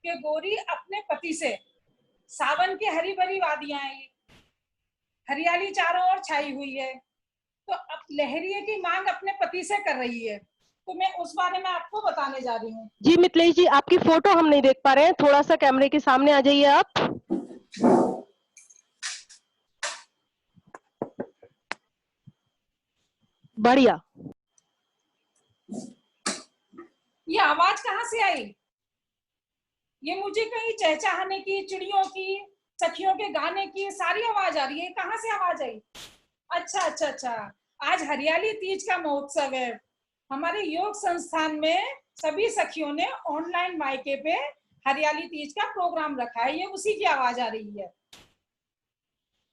कि गोरी अपने पति से, सावन की हरी भरी वादियां हैं, हरियाली चारों ओर छाई हुई है, तो अब लहरिये की मांग अपने पति से कर रही है, तो मैं उस बारे में आपको बताने जा रही हूँ। जी मिथिलेश जी, आपकी फोटो हम नहीं देख पा रहे हैं, थोड़ा सा कैमरे के सामने आ जाइए आप। बढ़िया। ये आवाज कहाँ से आई? ये मुझे कहीं चहचहाने की, चिड़ियों की, सखियों के गाने की सारी आवाज आ रही है, कहाँ से आवाज आई? अच्छा अच्छा अच्छा, आज हरियाली तीज का महोत्सव है। हमारे योग संस्थान में सभी सखियों ने ऑनलाइन मायके पे हरियाली तीज का प्रोग्राम रखा है, ये उसी की आवाज आ रही है।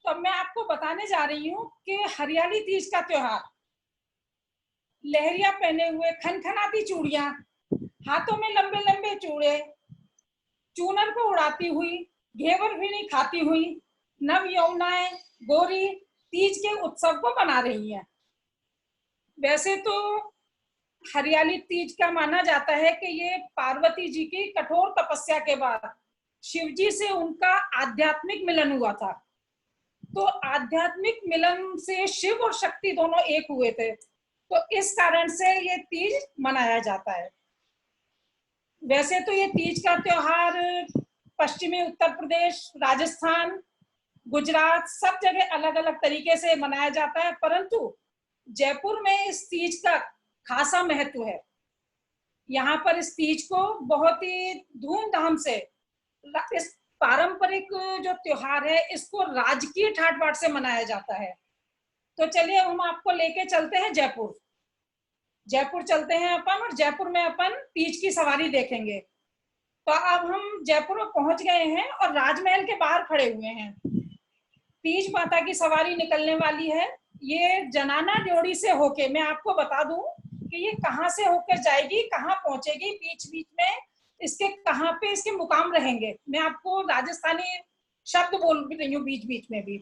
तो अब मैं आपको बताने जा रही हूँ कि हरियाली तीज का त्योहार, लहरिया पहने हुए, खनखनाती चूड़ियां, हाथों में लंबे लंबे चूड़े, चूनर को उड़ाती हुई, घेवर भी नहीं खाती हुई नव यौवनाएं गोरी तीज के उत्सव को मना रही हैं। वैसे तो हरियाली तीज का माना जाता है कि ये पार्वती जी की कठोर तपस्या के बाद शिव जी से उनका आध्यात्मिक मिलन हुआ था। तो आध्यात्मिक मिलन से शिव और शक्ति दोनों एक हुए थे, तो इस कारण से ये तीज मनाया जाता है। वैसे तो ये तीज का त्योहार पश्चिमी उत्तर प्रदेश, राजस्थान, गुजरात सब जगह अलग अलग तरीके से मनाया जाता है, परंतु जयपुर में इस तीज का खासा महत्व है। यहाँ पर इस तीज को बहुत ही धूमधाम से, इस पारंपरिक जो त्योहार है इसको राजकीय ठाट बाट से मनाया जाता है। तो चलिए हम आपको लेके चलते हैं जयपुर। जयपुर चलते हैं अपन, और जयपुर में अपन तीज की सवारी देखेंगे। तो अब हम जयपुर में पहुंच गए हैं और राजमहल के बाहर खड़े हुए हैं। तीज माता की सवारी निकलने वाली है। ये जनाना ड्योढ़ी से होके, मैं आपको बता दूं कि ये कहाँ से होकर जाएगी, कहाँ पहुंचेगी, बीच बीच में इसके कहाँ पे इसके मुकाम रहेंगे। मैं आपको राजस्थानी शब्द बोल भी रही हूँ बीच बीच में भी।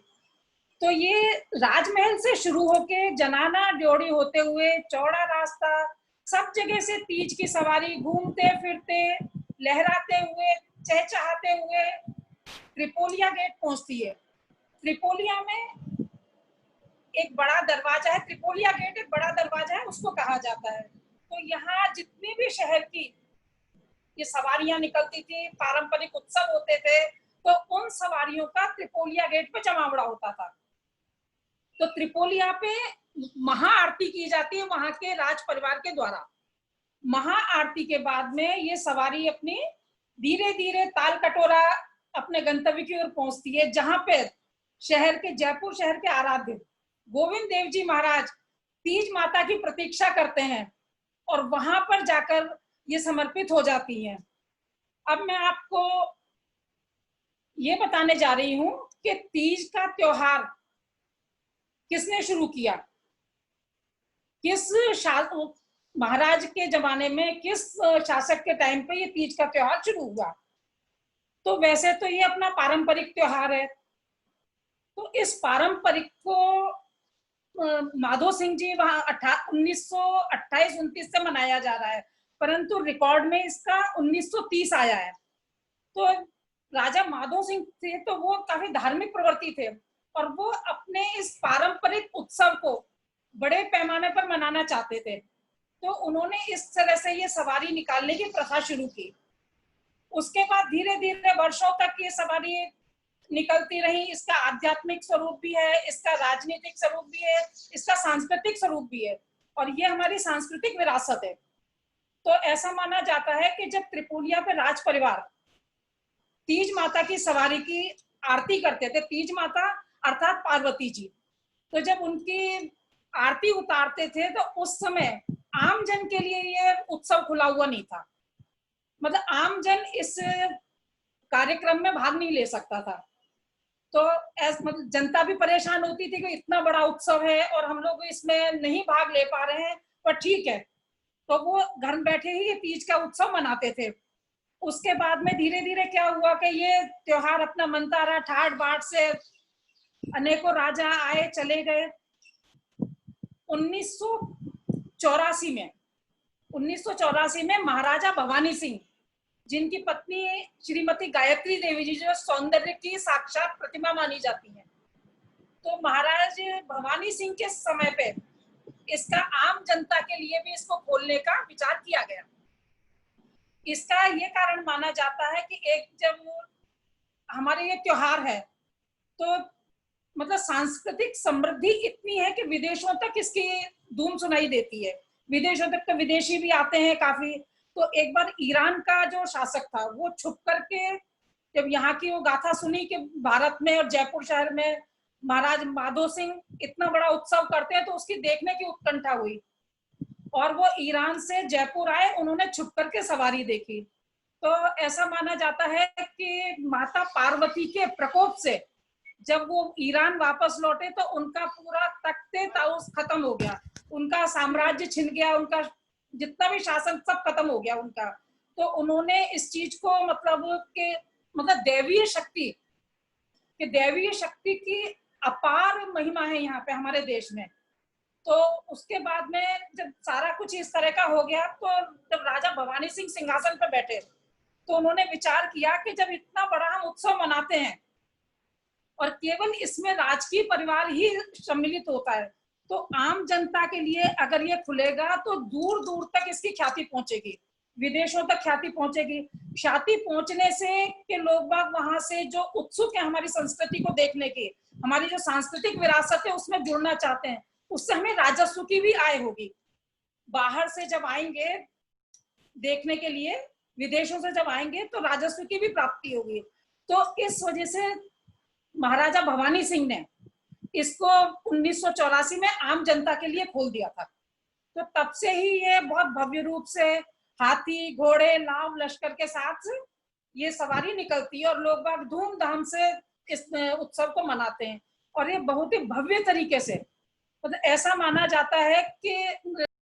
तो ये राजमहल से शुरू होके जनाना ड्योढ़ी होते हुए चौड़ा रास्ता, सब जगह से तीज की सवारी घूमते फिरते, लहराते हुए, चहचहाते हुए त्रिपोलिया गेट पहुंचती है। त्रिपोलिया में एक बड़ा दरवाजा है, त्रिपोलिया गेट एक बड़ा दरवाजा है, उसको कहा जाता है। तो यहाँ जितनी भी शहर की ये सवारियां निकलती थी, पारंपरिक उत्सव होते थे, तो उन सवारियों का त्रिपोलिया गेट पे जमावड़ा होता था। तो त्रिपोलिया पे महाआरती की जाती है वहां के राज परिवार के द्वारा। महाआरती के बाद में ये सवारी अपनी धीरे धीरे ताल कटोरा अपने गंतव्य की ओर पहुंचती है, जहां पे शहर के, जयपुर शहर के आराध्य गोविंद देव जी महाराज तीज माता की प्रतीक्षा करते हैं और वहां पर जाकर ये समर्पित हो जाती हैं। अब मैं आपको ये बताने जा रही हूं कि तीज का त्योहार किसने शुरू किया, किस महाराज के जमाने में, किस शासक के टाइम पे ये तीज का त्योहार शुरू हुआ। तो वैसे तो ये अपना पारंपरिक त्योहार है, तो इस पारंपरिक को माधो सिंह जी वहां 1928-29 से मनाया जा रहा है, परंतु रिकॉर्ड में इसका 1930 आया है। तो राजा माधो सिंह थे तो वो काफी धार्मिक प्रवृत्ति थे और वो अपने इस पारंपरिक उत्सव को बड़े पैमाने पर मनाना चाहते थे, तो उन्होंने इस तरह से ये सवारी निकालने की प्रथा शुरू की। उसके बाद धीरे धीरे वर्षों तक ये सवारी निकलती रही। इसका आध्यात्मिक स्वरूप भी है, इसका राजनीतिक स्वरूप भी है, इसका सांस्कृतिक स्वरूप भी है, और ये हमारी सांस्कृतिक विरासत है। तो ऐसा माना जाता है कि जब त्रिपोलिया पे राज परिवार तीज माता की सवारी की आरती करते थे, तीज माता अर्थात पार्वती जी, तो जब उनकी आरती उतारते थे तो उस समय आम जन के लिए ये उत्सव खुला हुआ नहीं था। मतलब आम जन इस कार्यक्रम में भाग नहीं ले सकता था। तो मतलब जनता भी परेशान होती थी कि इतना बड़ा उत्सव है और हम लोग इसमें नहीं भाग ले पा रहे हैं, पर ठीक है, तो वो घर बैठे ही ये तीज का उत्सव मनाते थे। उसके बाद में धीरे धीरे क्या हुआ कि ये त्योहार अपना मनता रहा, ठाट बाट से अनेकों राजा आए चले गए। 1984 में महाराजा भवानी सिंह जिनकी पत्नी श्रीमती गायत्री देवी जी जो सौंदर्य की साक्षात प्रतिमा मानी जाती है। तो महाराज भवानी सिंह के समय पे इसका आम जनता के लिए भी इसको खोलने का विचार किया गया। इसका ये कारण माना जाता है कि एक जब हमारे ये त्योहार है तो मतलब सांस्कृतिक समृद्धि इतनी है कि विदेशों तक इसकी धूम सुनाई देती है। विदेशों तक तो विदेशी भी आते हैं काफी। तो एक बार ईरान का जो शासक था वो छुप करके जब यहाँ की वो गाथा सुनी कि भारत में और जयपुर शहर में महाराज माधो सिंह इतना बड़ा उत्सव करते हैं, तो उसकी देखने की उत्कंठा हुई और वो ईरान से जयपुर आए। उन्होंने छुप करके सवारी देखी। तो ऐसा माना जाता है कि माता पार्वती के प्रकोप से जब वो ईरान वापस लौटे तो उनका पूरा तख्ते ताउस खत्म हो गया, उनका साम्राज्य छिन गया, उनका जितना भी शासन सब खत्म हो गया उनका। तो उन्होंने इस चीज को मतलब दैवीय शक्ति की अपार महिमा है यहाँ पे हमारे देश में। तो उसके बाद में जब सारा कुछ इस तरह का हो गया तो जब राजा भवानी सिंह सिंहासन पर बैठे तो उन्होंने विचार किया कि जब इतना बड़ा हम उत्सव मनाते हैं और केवल इसमें राजकीय परिवार ही सम्मिलित होता है, तो आम जनता के लिए अगर ये खुलेगा तो दूर दूर तक इसकी ख्याति पहुंचेगी, विदेशों तक ख्याति पहुंचेगी। ख्याति पहुंचने से कि लोग बाग वहां से जो उत्सुक है हमारी संस्कृति को देखने की, हमारी जो सांस्कृतिक विरासत है उसमें जुड़ना चाहते हैं, उससे हमें राजस्व की भी आय होगी। बाहर से जब आएंगे देखने के लिए, विदेशों से जब आएंगे तो राजस्व की भी प्राप्ति होगी। तो इस वजह से महाराजा भवानी सिंह ने इसको 1984 में आम जनता के लिए खोल दिया था। तो तब से ही ये बहुत भव्य रूप से हाथी घोड़े लाव लश्कर के साथ ये सवारी निकलती है और लोग बाग धूमधाम से इस उत्सव को मनाते हैं। और ये बहुत ही भव्य तरीके से, मतलब ऐसा माना जाता है कि